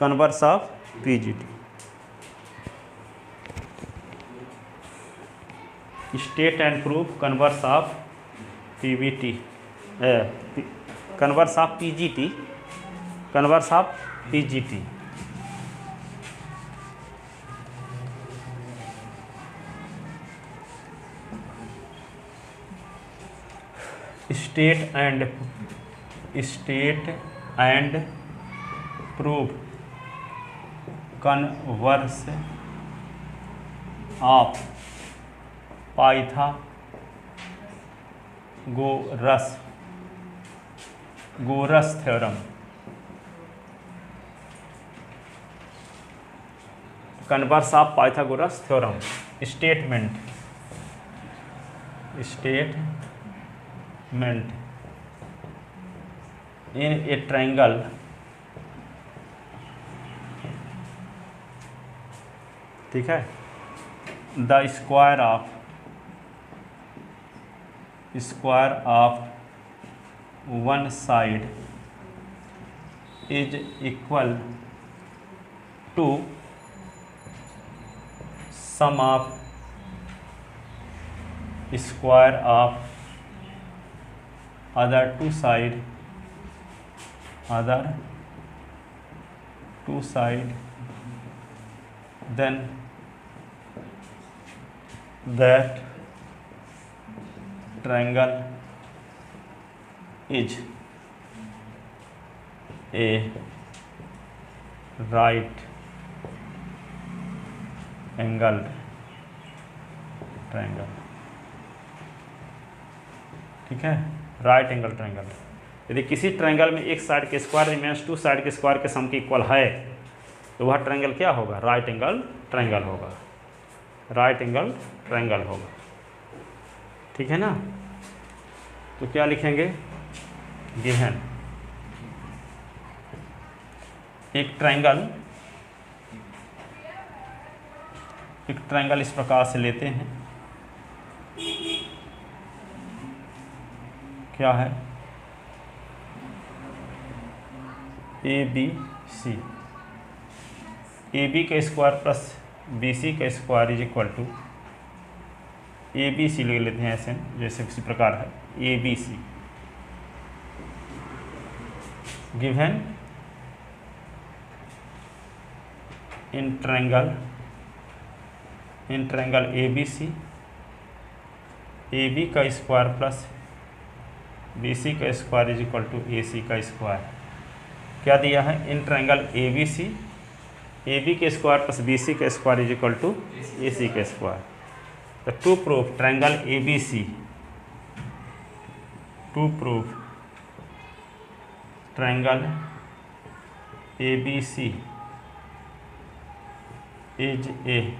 Converse of PGT, state and proof converse of Pvt, converse of PGT, converse of PGT. State and proof converse of Pythagoras theorem, converse of Pythagoras theorem. Statement in a triangle ठीक है, the square of one side is equal to sum of square of other two side, then that triangle is a right angled triangle। ठीक है, right angle triangle. यदि किसी triangle में एक side के square remains to side के square के सम के इक्वल है तो वह ट्रायंगल क्या होगा? राइट एंगल ट्रायंगल होगा, राइट एंगल ट्रायंगल होगा। ठीक है ना? तो क्या लिखेंगे? गिवन एक ट्रायंगल इस प्रकार से लेते हैं, क्या है? A B C, A B का स्क्वायर प्लस बी सी का square is equal to A B C ले लेते हैं ऐसे, जैसे किसी प्रकार है A B C. Given in triangle A B C, A B का स्क्वायर प्लस बी सी का square is equal to A C का स्क्वायर। क्या दिया है? In triangle A B C, A B के स्क्वायर प्लस बी सी का square is equal to A C का square. तो to proof triangle A B C, to proof triangle A B C is a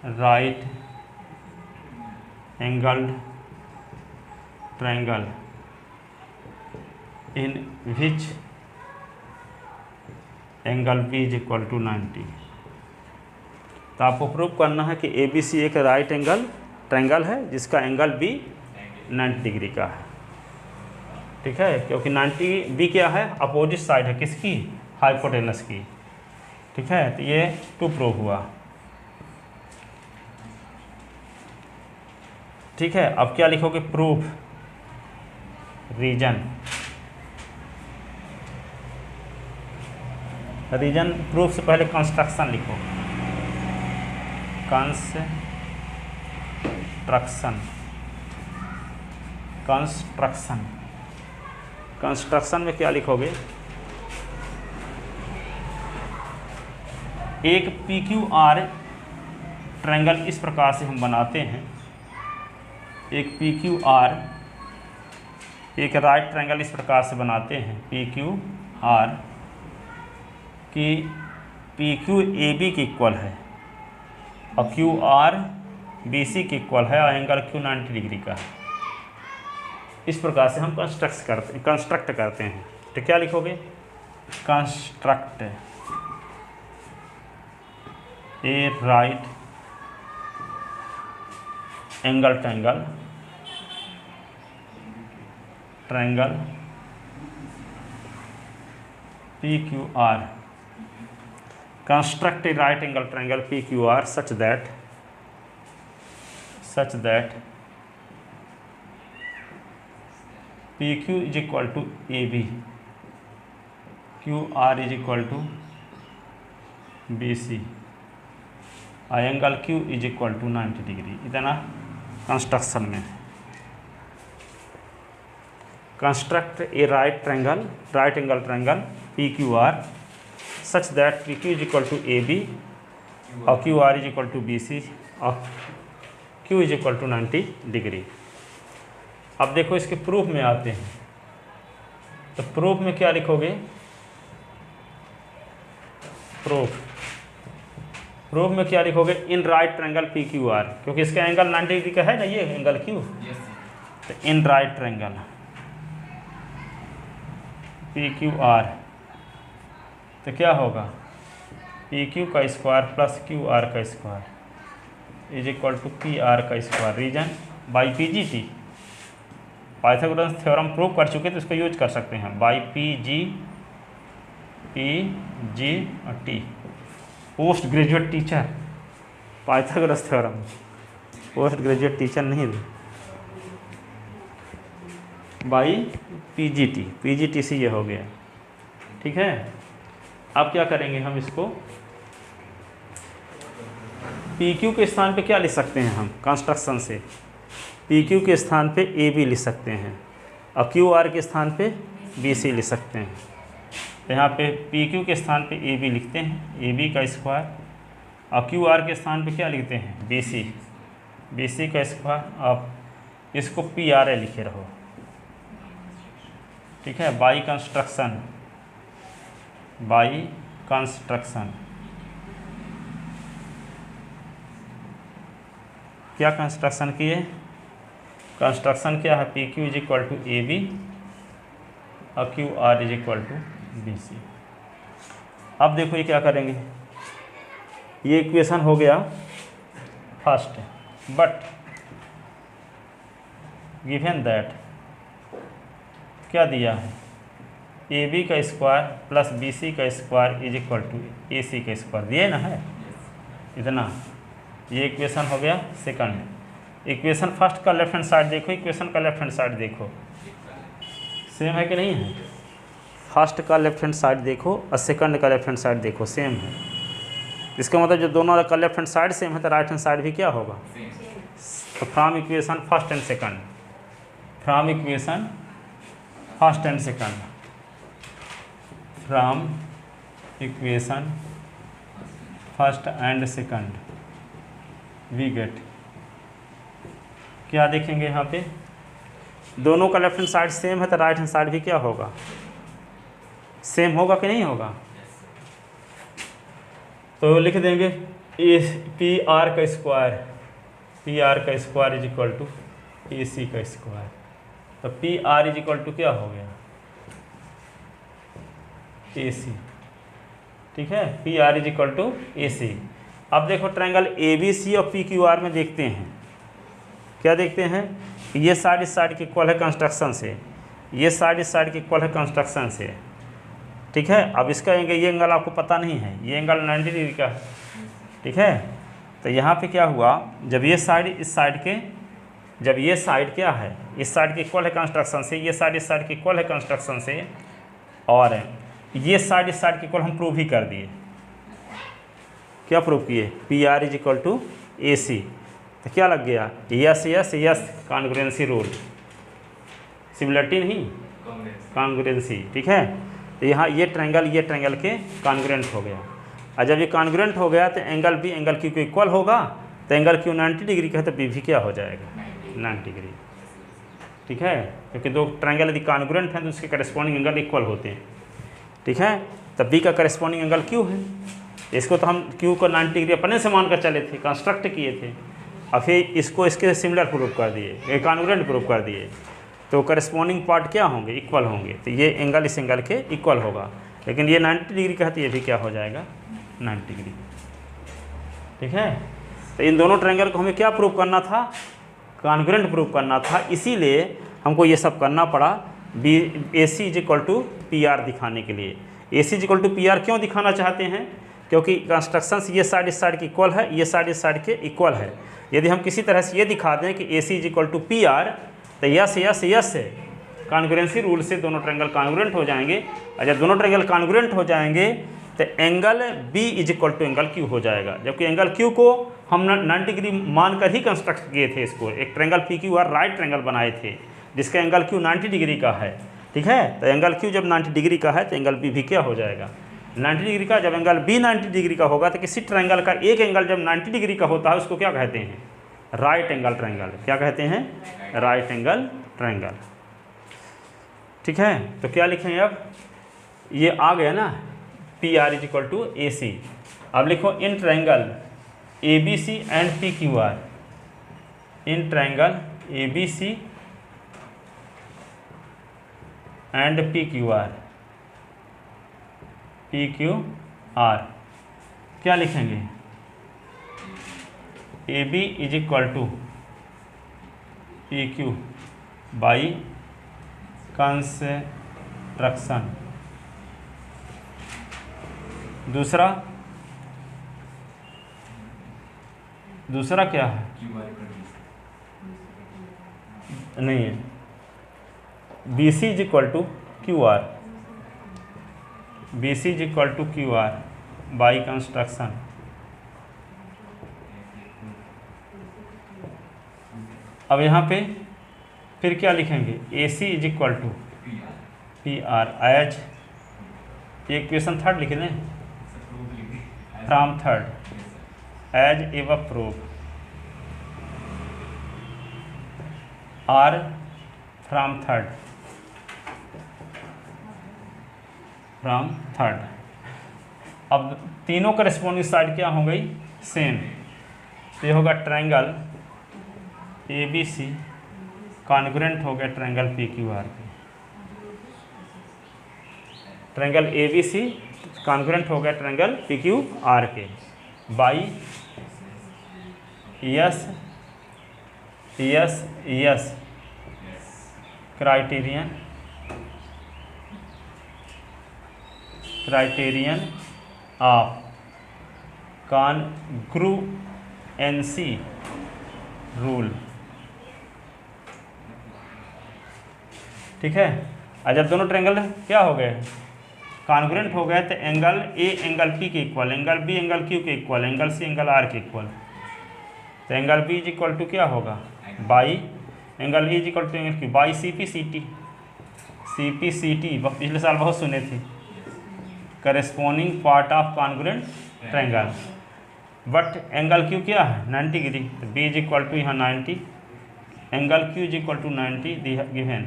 right angled triangle in which angle B is equal to 90। तो आपको prove करना है कि ABC एक right angle triangle है जिसका एंगल B 90 डिग्री का है। ठीक है, क्योंकि 90 B क्या है? अपोजिट साइड है किसकी? हाइपोटेनस की। ठीक है, तो ये टू प्रूव हुआ। ठीक है, अब क्या लिखोगे? प्रूफ रीजन प्रूफ से पहले कंस्ट्रक्शन लिखो, कंस्ट्रक्शन में क्या लिखोगे? एक PQR ट्रायंगल इस प्रकार से हम बनाते हैं, एक PQR एक राइट ट्रायंगल इस प्रकार से बनाते हैं PQR कि PQ AB के इक्वल है और QR BC के इक्वल है और एंगल Q 90 डिग्री का है। इस प्रकार से हम कंस्ट्रक्ट करते हैं। तो क्या लिखोगे? Construct a right angle triangle PQR, construct a right angle triangle PQR such that PQ is equal to AB, QR is equal to BC, angle Q is equal to 90 degree. इतना construction में construct a right angle triangle PQR such that PQ is equal to AB और QR is equal to BC और Q is equal to 90 degree. अब देखो इसके proof में आते हैं, तो प्रूफ में क्या लिखोगे? प्रूफ में क्या लिखोगे? इन राइट ट्रायंगल PQR, क्योंकि इसका एंगल 90 डिग्री का है ना, ये एंगल Q। तो इन राइट ट्रायंगल PQR, तो क्या होगा? PQ का स्क्वायर प्लस QR का square is equal to PR का square, reason by PGT। Pythagoras theorem prove कर चुके तो इसको यूज कर सकते हैं, बाई PG और T। Post graduate teacher Pythagoras theorem, post graduate teacher नहीं, बाई PGT से ये हो गया। ठीक है, अब क्या करेंगे हम इसको? PQ के स्थान पे क्या लिख सकते हैं हम कंस्ट्रक्शन से? PQ के स्थान पे AB लिख सकते हैं और QR के स्थान पे BC लिख सकते हैं। तो यहाँ पे PQ के स्थान पे AB लिखते हैं, AB का स्क्वायर, और QR के स्थान पे क्या लिखते हैं? BC का स्क्वायर। आप इसको PRA लिखे रहो। ठीक है, बाई कंस्ट्रक्शन क्या कंस्ट्रक्शन किए? कंस्ट्रक्शन क्या है? PQ is equal to AB और QR is equal to BC। अब देखो ये क्या करेंगे, ये इक्वेशन हो गया फर्स्ट, बट गिवन दैट क्या दिया है? AB का स्क्वायर प्लस BC का square is equal to AC का स्क्वायर दिए ना है इतना। ये इक्वेशन हो गया सेकंड। इक्वेशन फर्स्ट का लेफ्ट हैंड साइड देखो, इक्वेशन का लेफ्ट हैंड साइड देखो, सेम है कि नहीं है? फर्स्ट का लेफ्ट हैंड साइड देखो और सेकंड का लेफ्ट हैंड साइड देखो, सेम है। इसका मतलब जब दोनों का लेफ्ट हैंड साइड सेम है तो राइट हैंड साइड भी क्या होगा? तो from equation first and second, from equation first and second, from equation first and second we get, क्या देखेंगे यहाँ पे? दोनों का लेफ्ट हैंड साइड सेम है तो राइट हैंड साइड भी क्या होगा? सेम होगा कि नहीं होगा? तो लिख देंगे PR का square is equal to AC का स्क्वायर। तो PR इज इक्वल टू क्या हो गया? AC। ठीक है, PR is equal to AC। अब देखो ट्रायंगल ABC और PQR में देखते हैं, क्या देखते हैं? ये साइड इस साइड की इक्वल है कंस्ट्रक्शन से, ये साइड इस साइड की इक्वल है कंस्ट्रक्शन से। ठीक है, अब इसका एंगल, ये एंगल आपको पता नहीं है, ये एंगल 90 डिग्री का है। ठीक है, तो यहाँ पे क्या हुआ? जब ये साइड इस साइड के, जब ये साइड क्या है? इस साइड की इक्वल है कंस्ट्रक्शन से, ये साइड इस साइड की इक्वल है कंस्ट्रक्शन से, और ये साइड इस साइड की इक्वल हम प्रूव ही कर दिए। क्या प्रूव किए? PR is equal to AC। तो क्या लग गया? Yes yes yes, congruency rule, similarity नहीं, कॉन्ग्रुएंसी। ठीक है, तो यहाँ ये ट्रायंगल के कॉन्ग्रुएंट हो गया, और जब ये कॉन्ग्रुएंट हो गया तो एंगल B एंगल Q को इक्वल होगा, तो एंगल Q 90 डिग्री का है तो B भी क्या हो जाएगा? 90 डिग्री। ठीक है, क्योंकि दो ट्रायंगल यदि कॉन्ग्रुएंट हैं तो उसके करस्पॉन्डिंग एंगल इक्वल होते हैं। ठीक है, तो B का करस्पॉन्डिंग एंगल Q है, इसको तो हम Q को 90 डिग्री अपने से मान कर चले थे, कंस्ट्रक्ट किए थे, और फिर इसको इसके सिमिलर प्रूव कर दिए, कॉन्ग्रुएंट प्रूव कर दिए, तो करस्पॉन्डिंग पार्ट क्या होंगे? इक्वल होंगे। तो ये एंगल इस एंगल के इक्वल होगा, लेकिन ये 90 डिग्री का है तो ये भी क्या हो जाएगा? 90 डिग्री। ठीक है, तो इन दोनों ट्रायंगल को हमें क्या प्रूव करना था? कॉन्ग्रुएंट प्रूव करना था, इसीलिए हमको ये सब करना पड़ा AC is equal to PR दिखाने के लिए। A C equal to P R क्यों दिखाना चाहते हैं? क्योंकि कंस्ट्रक्शंस ये साइड इस साइड के इक्वल है, ये साइड इस साइड के इक्वल है। यदि हम किसी तरह से ये दिखा दें कि A C is equal to P R, तो यस यस यस है, कॉन्ग्रुएंसी रूल से दोनों ट्रायंगल कॉन्ग्रुएंट हो जाएंगे। और जब दोनों ट्रायंगल कॉन्ग्रुएंट हो जाएंगे तो angle B is equal to angle Q हो जाएगा। जबकि एंगल क्यू को हम 90 डिग्री मानकर ही कंस्ट्रक्ट किए थे। इसको एक triangle P Q are right triangle बनाए थे जिसका एंगल क्यू 90 डिग्री का है, ठीक है। तो एंगल क्यू जब 90 डिग्री का है तो एंगल बी भी क्या हो जाएगा? 90 डिग्री का। जब एंगल बी 90 डिग्री का होगा तो किसी ट्रायंगल का एक एंगल जब 90 डिग्री का होता है उसको क्या कहते हैं? Right angle triangle. क्या कहते हैं? राइट एंगल ट्रायंगल, ठीक है। तो क्या लिखेंगे अब? ये आ गया ना, P R is equal to A C. अब लिखो in triangle A B C and P Q R, in triangle A B C and P Q R, P Q R क्या लिखेंगे? A B is equal to P Q by construction. दूसरा क्या है? नहीं है, B C is equal to Q R, B C is equal to Q R by construction. अब यहाँ पे फिर क्या लिखेंगे? A C is equal to P R as, एक क्वेश्चन थर्ड लिख लें, फ्रॉम थर्ड एज एव proof or from third, from third. अब तीनों करस्पॉन्डिंग साइड क्या हो गई? सेम। तो ये होगा triangle A B C congruent हो गया ट्रायंगल पी क्यू आर के, triangle A B C congruent हो गया ट्रायंगल पी क्यू आर के by yes yes yes criterion of congruency rule, ठीक है। और जब दोनों ट्रायंगल क्या हो गए? कॉन्ग्रुएंट हो गए तो एंगल ए एंगल पी के equal, angle B angle Q के equal, angle C angle R के इक्वल। तो angle B is equal to क्या होगा? By angle A is equal to angle Q by C P C T, C P C T पिछले साल बहुत सुने थे, corresponding part of congruent triangle. But angle Q क्या है? 90 डिग्री। तो बी इज इक्वल टू यहाँ 90, angle Q is equal to 90 given,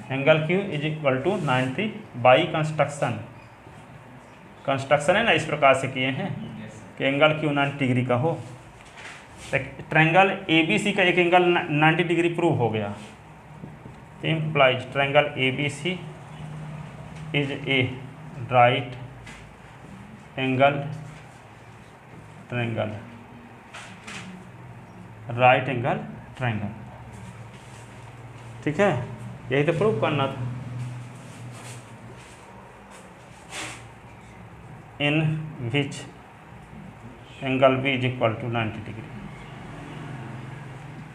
angle Q is equal to 90 by construction. Construction है ना, इस प्रकार से किए हैं कि एंगल क्यू 90 डिग्री का हो। तो ट्रायंगल ए बी सी का एक एंगल 90 डिग्री प्रूव हो गया, implies triangle A B C is a right angle triangle, right angle triangle, ठीक है। यही तो प्रूव करना था। In which angle B is equal to 90 degree.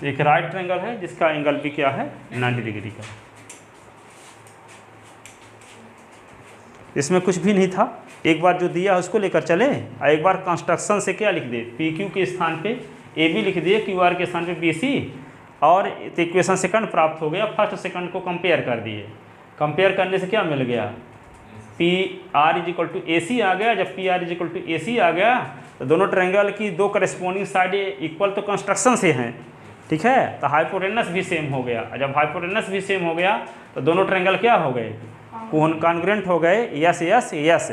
तो एक राइट ट्रायंगल है जिसका एंगल बी क्या है? 90 डिग्री का। इसमें कुछ भी नहीं था, एक बार जो दिया उसको लेकर चले, और एक बार कंस्ट्रक्शन से क्या लिख दे? पी क्यू के स्थान पे ए बी लिख दिए, क्यू आर के स्थान पे बी सी, और इक्वेशन सेकंड प्राप्त हो गया। फर्स्ट सेकंड को कंपेयर कर दिए, कंपेयर करने से क्या मिल गया? P R is equal to A C आ गया। जब P R is equal to A C आ गया तो दोनों ट्रायंगल की दो करस्पॉन्डिंग साइड इक्वल तो कंस्ट्रक्शन से हैं, ठीक है। तो हाइपोटेनस भी सेम हो गया, और जब हाइपोटेनस भी सेम हो गया तो दोनों ट्रायंगल क्या हो गए? कॉन्ग्रुएंट हो गए, yes yes yes,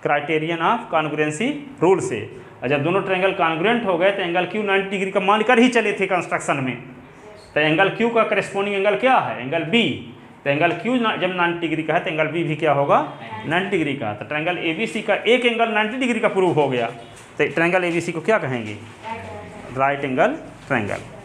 criterion of congruency rule से। और जब दोनों ट्रायंगल कॉन्ग्रुएंट हो गए तो एंगल क्यू 90 डिग्री का मान कर ही चले थे कंस्ट्रक्शन में। तो एंगल क्यू का करस्पॉन्डिंग एंगल क्या है? Angle B. तो एंगल क्यू जब 90 डिग्री का है तो एंगल बी भी क्या होगा? 90 डिग्री का। तो ट्रायंगल ए बी सी का एक एंगल 90 डिग्री का प्रूव हो गया। तो ट्रायंगल ए बी सी को क्या कहेंगे? Right angle triangle.